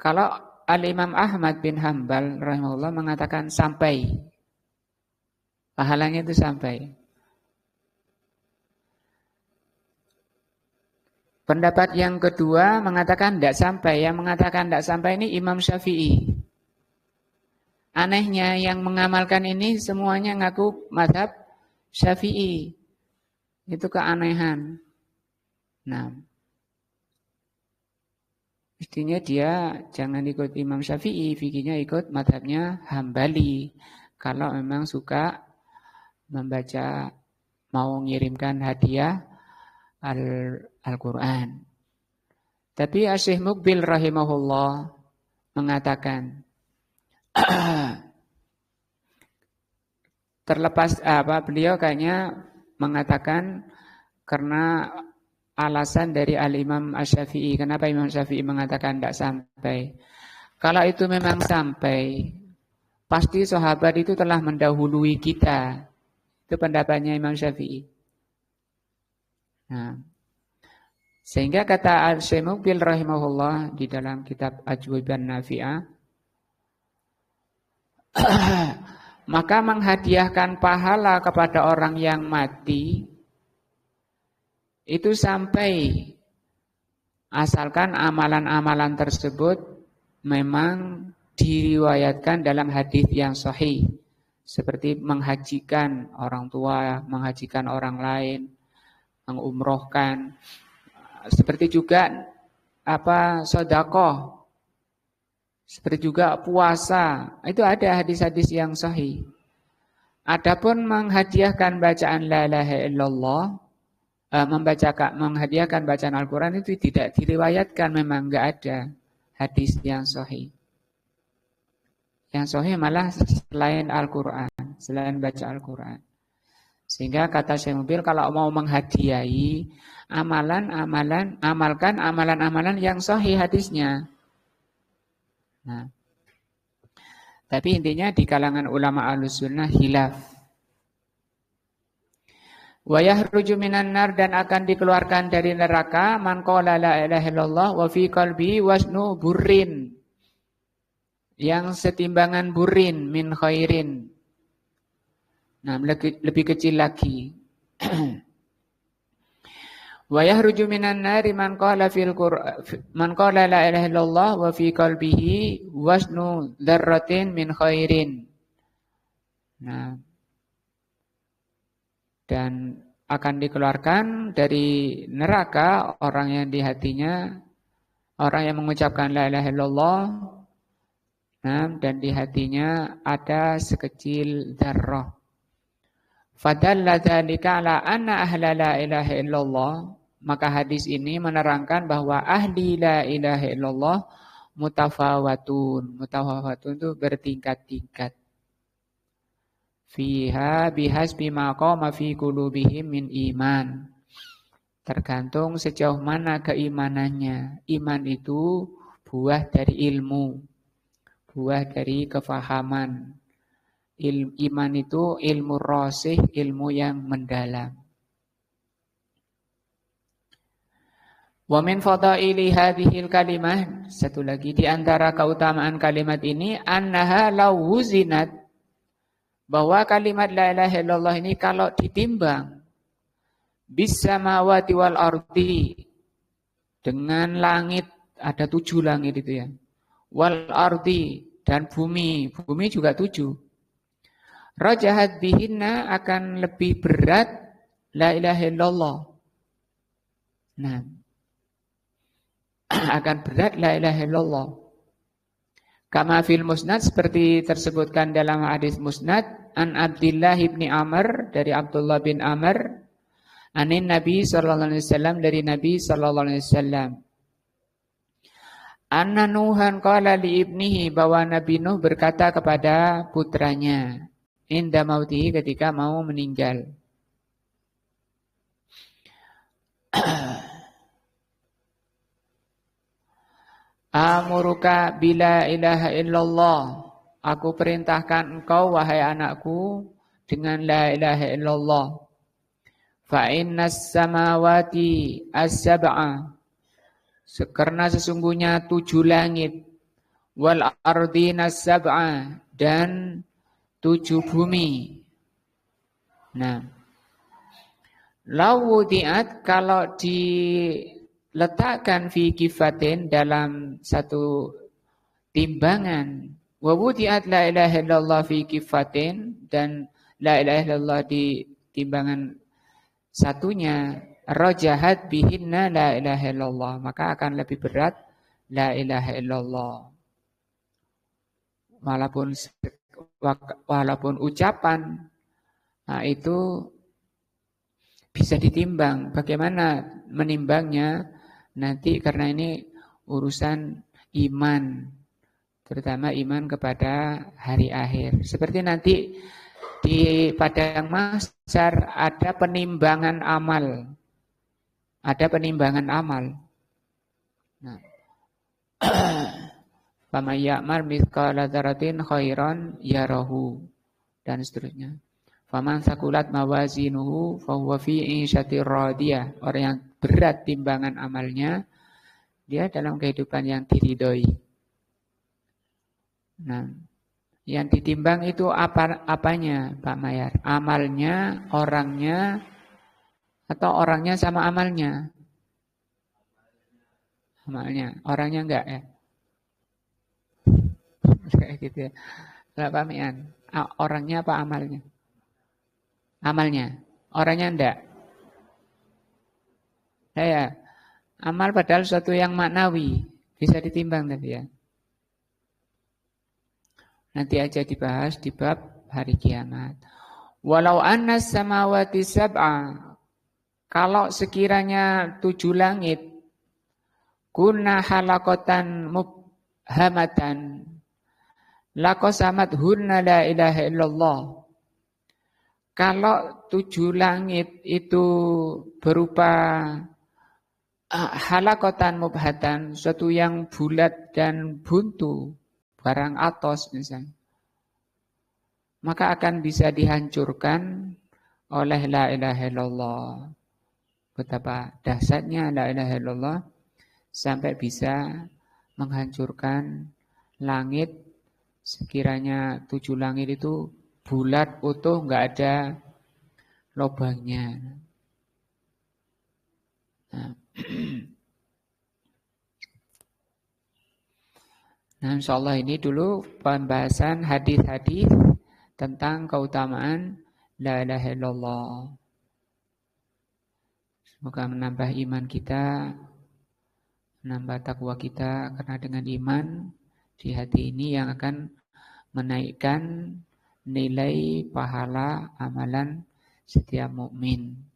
Kalau Al-Imam Ahmad bin Hanbal rahimahullah mengatakan sampai. Pahalanya itu sampai. Pendapat yang kedua mengatakan tidak sampai. Yang mengatakan tidak sampai ini Imam Syafi'i. Anehnya yang mengamalkan ini semuanya ngaku mazhab Syafi'i. Itu keanehan. Nah, mestinya dia jangan ikut Imam Syafi'i, fikihnya ikut mazhabnya Hambali. Kalau memang suka membaca, mau mengirimkan hadiah Al-Quran. Tapi Syekh Muqbil rahimahullah mengatakan terlepas beliau kayaknya mengatakan karena alasan dari Al-Imam Asy-Syafi'i. Kenapa Imam Syafi'i mengatakan tidak sampai? Kalau itu memang sampai, pasti sahabat itu telah mendahului kita. Itu pendapatnya Imam Syafi'i. Nah, sehingga kata Al-Syekh Muqbil rahimahullah di dalam kitab Ajwiban Nafi'ah, maka menghadiahkan pahala kepada orang yang mati itu sampai asalkan amalan-amalan tersebut memang diriwayatkan dalam hadis yang sahih, seperti menghajikan orang tua, menghajikan orang lain, mengumrohkan, seperti juga sedekah, seperti juga puasa. Itu ada hadis-hadis yang sahih. Adapun menghadiahkan bacaan la ilaha illallah, menghadiahkan bacaan Al-Quran itu tidak diriwayatkan, memang enggak ada hadis yang sahih. Yang sahih malah selain Al-Quran, selain baca Al-Quran. Sehingga kata Syekh Mubil, kalau mau menghadiahi amalkan amalan-amalan yang sahih hadisnya. Nah, tapi intinya di kalangan ulama Ahlus Sunnah khilaf. Wa yahruju minan nar, dan akan dikeluarkan dari neraka man qala la ilaha illallah wa fi qalbi wasnu burrin, yang setimbangan burin min khairin. Nah, lebih kecil lagi. Wa yahruju minan nari man qala la ilaha illallah wa fi qalbihi wasnu dzarratin min khairin. Nah, Dan akan dikeluarkan dari neraka orang yang di hatinya, orang yang mengucapkan la ilaha illallah, dan di hatinya ada sekecil dzarrah. Fadalla dzalika ala anna ahla la ilaha illallah. Maka hadis ini menerangkan bahwa ahli la ilaha illallah mutafawatun. Mutafawatun itu bertingkat-tingkat. Fiha bihasbi ma qama fi qulubihim min iman. Tergantung sejauh mana keimanannya. Iman itu buah dari ilmu, buah dari kefahaman. Iman itu ilmu rasih, ilmu yang mendalam. Wa min fadaili hadhil kalimah, satu lagi di antara keutamaan kalimat ini, annaha law wuzinat, bahwa kalimat la ilaha illallah ini kalau ditimbang bis samawati wal ardi, dengan langit, ada 7 langit itu ya, wal ardi, dan bumi juga 7. Rajahat bihinna, akan lebih berat la ilaha illallah. Nah, akan berat la ilaha illallah. Kama fil musnad, seperti tersebutkan dalam hadis musnad, an Abdullah bin Amr, dari Abdullah bin Amr, anin Nabi sallallahu alaihi wasallam, dari Nabi sallallahu alaihi wasallam. Anna Nuhan qala li ibnihi, bahwa Nabi Nuh berkata kepada putranya inda mautihi, ketika mau meninggal. Amuruka bila ilaha illallah, aku perintahkan engkau wahai anakku dengan la ilaha illallah. Fa innas samawati as-sab'a, karena sesungguhnya 7 langit, wal ardina as-sab'a, dan 7 bumi. Nah, lawudiat, kalau diletakkan fi kifatin, dalam satu timbangan, wawudiat la ilaha illallah fi kifatin, dan la ilaha illallah di timbangan satunya, rajahat bihinna la ilaha illallah, maka akan lebih berat la ilaha illallah. Walaupun ucapan, nah itu bisa ditimbang. Bagaimana menimbangnya nanti, karena ini urusan iman, terutama iman kepada hari akhir. Seperti nanti di padang mahsyar ada penimbangan amal. Ada penimbangan amal. Nah, faman ya'mal mithqala dzarratin khairan yarahu, dan seterusnya. Faman sakulat mawazinuhu fahuwa fi 'ishatir radiyah. Orang yang berat timbangan amalnya, dia dalam kehidupan yang diridhoi. Nah, yang ditimbang itu apanya, Pak Mayar? Amalnya, orangnya, atau orangnya sama amalnya? Amalnya, orangnya enggak ya? Kayak gitu ya. Enggak pahamian. Orangnya apa amalnya? Amalnya. Orangnya enggak. Ya, amal padahal suatu yang maknawi, bisa ditimbang tadi ya. Nanti aja dibahas di bab hari kiamat. Walau annas samawati sab'a, kalau sekiranya 7 langit, kunna halaqatan mubhamatan, laqasamat hunna la ilaha illallah. Kalau 7 langit itu berupa halaqatan mubhatan, suatu yang bulat dan buntu, barang atos misalnya, maka akan bisa dihancurkan oleh la ilaha illallah. Betapa dahsyatnya la ilaha illallah sampai bisa menghancurkan langit. Sekiranya 7 langit itu bulat, utuh, enggak ada lubangnya. Nah, nah, insyaallah ini dulu pembahasan hadis-hadis tentang keutamaan la ilaha illallah. Semoga menambah iman kita, menambah takwa kita, karena dengan iman di hati ini yang akan menaikkan nilai pahala amalan setiap mukmin.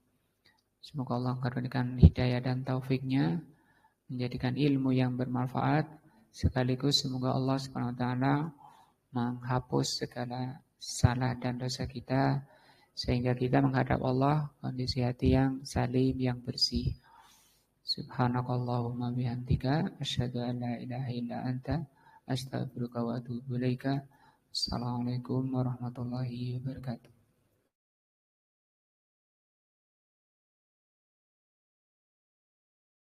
Semoga Allah karuniakan hidayah dan taufiknya, menjadikan ilmu yang bermanfaat, sekaligus semoga Allah SWT menghapus segala salah dan dosa kita, sehingga kita menghadap Allah kondisi hati yang salim, yang bersih. Subhanakallahumma bihamdika asyhadu an la ilaha illa anta astaghfiruka wa atubu ilaika. Assalamualaikum warahmatullahi wabarakatuh.